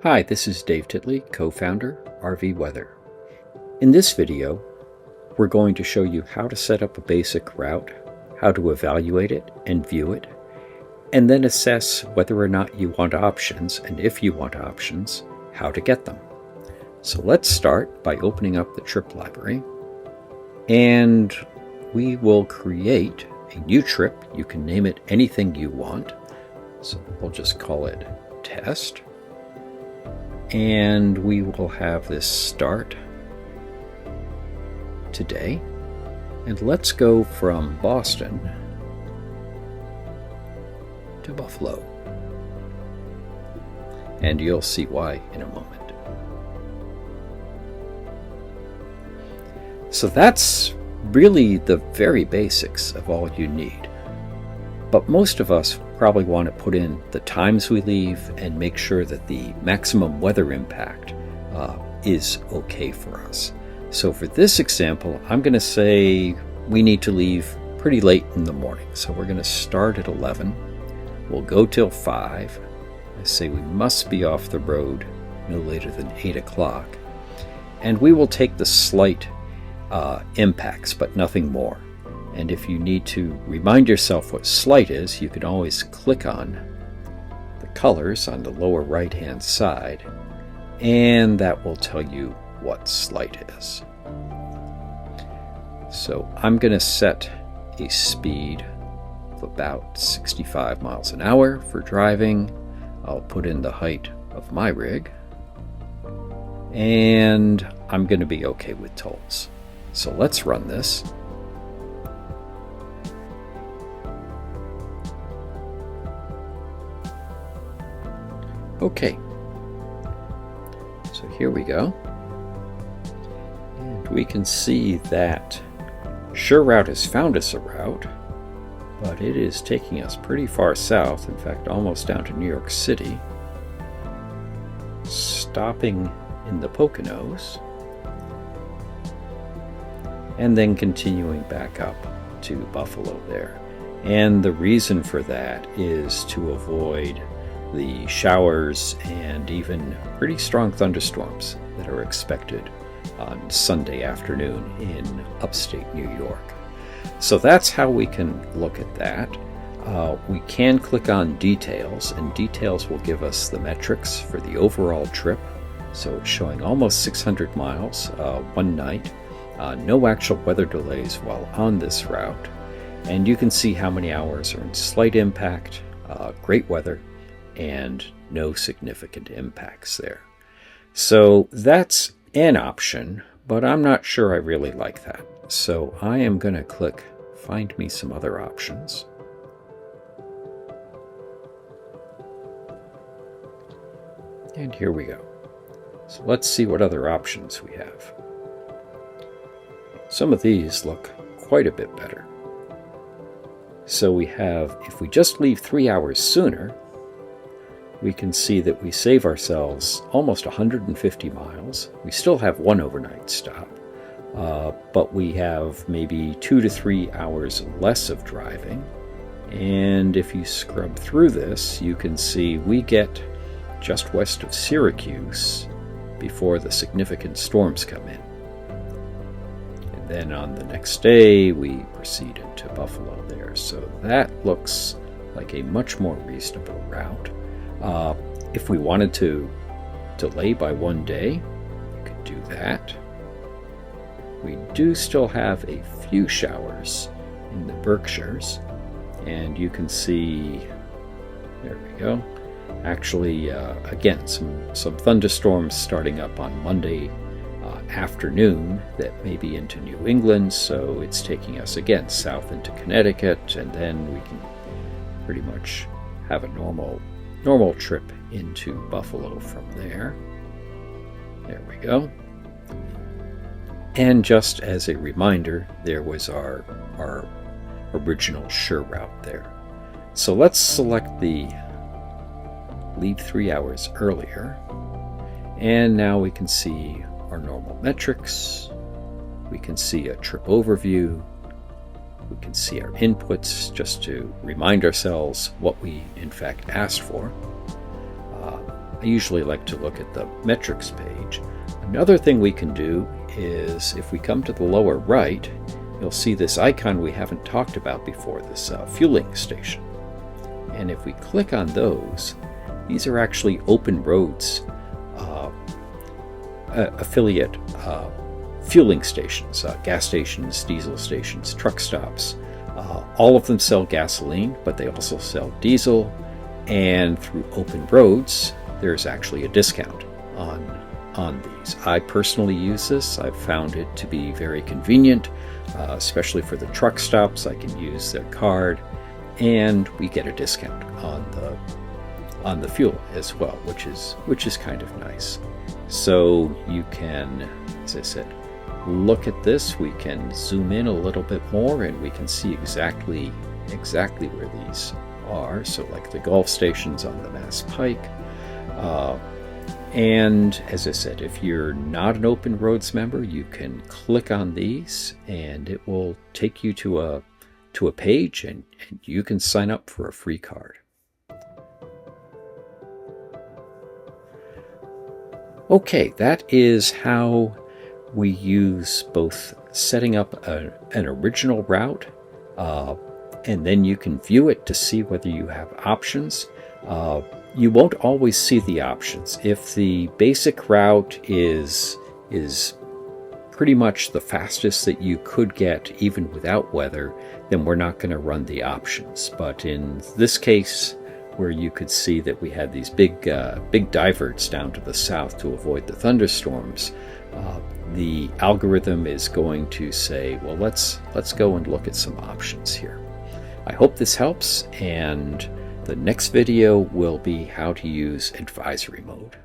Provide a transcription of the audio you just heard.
Hi, this is Dave Titley, co-founder, RV Weather. In this video, we're going to show you how to set up a basic route, how to evaluate it and view it, and then assess whether or not you want options, and if you want options, how to get them. So let's start by opening up the trip library, and we will create a new trip. You can name it anything you want. So we'll just call it test. And we will have this start today. And let's go from Boston to Buffalo. And you'll see why in a moment. So that's really the very basics of all you need. But most of us probably want to put in the times we leave and make sure that the maximum weather impact is okay for us. So for this example, I'm going to say we need to leave pretty late in the morning. So we're going to start at 11. We'll go till 5. I say we must be off the road no later than 8 o'clock. And we will take the slight impacts, but nothing more. And if you need to remind yourself what slight is, you can always click on the colors on the lower right-hand side, and that will tell you what slight is. So I'm going to set a speed of about 65 miles an hour for driving. I'll put in the height of my rig, and I'm going to be okay with tolls. So let's run this. Okay, so here we go, and we can see that SureRoute has found us a route, but it is taking us pretty far south, in fact almost down to New York City, stopping in the Poconos, and then continuing back up to Buffalo there. And the reason for that is to avoid the showers and even pretty strong thunderstorms that are expected on Sunday afternoon in upstate New York. So that's how we can look at that. We can click on details, and details will give us the metrics for the overall trip. So it's showing almost 600 miles one night, no actual weather delays while on this route, and you can see how many hours are in slight impact, great weather, and no significant impacts there. So that's an option, but I'm not sure I really like that. So I am going to click find me some other options. And here we go. So let's see what other options we have. Some of these look quite a bit better. So we have, if we just leave 3 hours sooner, we can see that we save ourselves almost 150 miles. We still have one overnight stop, but we have maybe 2 to 3 hours less of driving. And if you scrub through this, you can see we get just west of Syracuse before the significant storms come in. And then on the next day, we proceed into Buffalo there. So that looks like a much more reasonable route. If we wanted to delay by 1 day, we could do that. We do still have a few showers in the Berkshires, and you can see, there we go, actually again some thunderstorms starting up on Monday afternoon that may be into New England, so it's taking us again south into Connecticut, and then we can pretty much have a normal trip into Buffalo from there. There we go. And just as a reminder, there was our original SureRoute there. So let's select the leave 3 hours earlier, and now we can see our normal metrics. We can see a trip overview. We can see our inputs just to remind ourselves what we in fact asked for. I usually like to look at the metrics page. Another thing we can do is, if we come to the lower right, you'll see this icon we haven't talked about before, this fueling station. And if we click on those, these are actually Open Roads affiliate fueling stations, gas stations, diesel stations, truck stops. All of them sell gasoline, but they also sell diesel. And through Open Roads, there's actually a discount on these. I personally use this. I've found it to be very convenient, especially for the truck stops. I can use their card, and we get a discount on the fuel as well, which is kind of nice. So you can, as I said, look at this. We can zoom in a little bit more, and we can see exactly where these are. So like the Gulf stations on the Mass Pike. And as I said, if you're not an Open Roads member, you can click on these and it will take you to a page, and you can sign up for a free card. Okay, that is how we use both setting up an original route, and then you can view it to see whether you have options. You won't always see the options. If the basic route is pretty much the fastest that you could get even without weather, then we're not going to run the options. But in this case, where you could see that we had these big diverts down to the south to avoid the thunderstorms, the algorithm is going to say, well, let's go and look at some options here. I hope this helps, and the next video will be how to use advisory mode.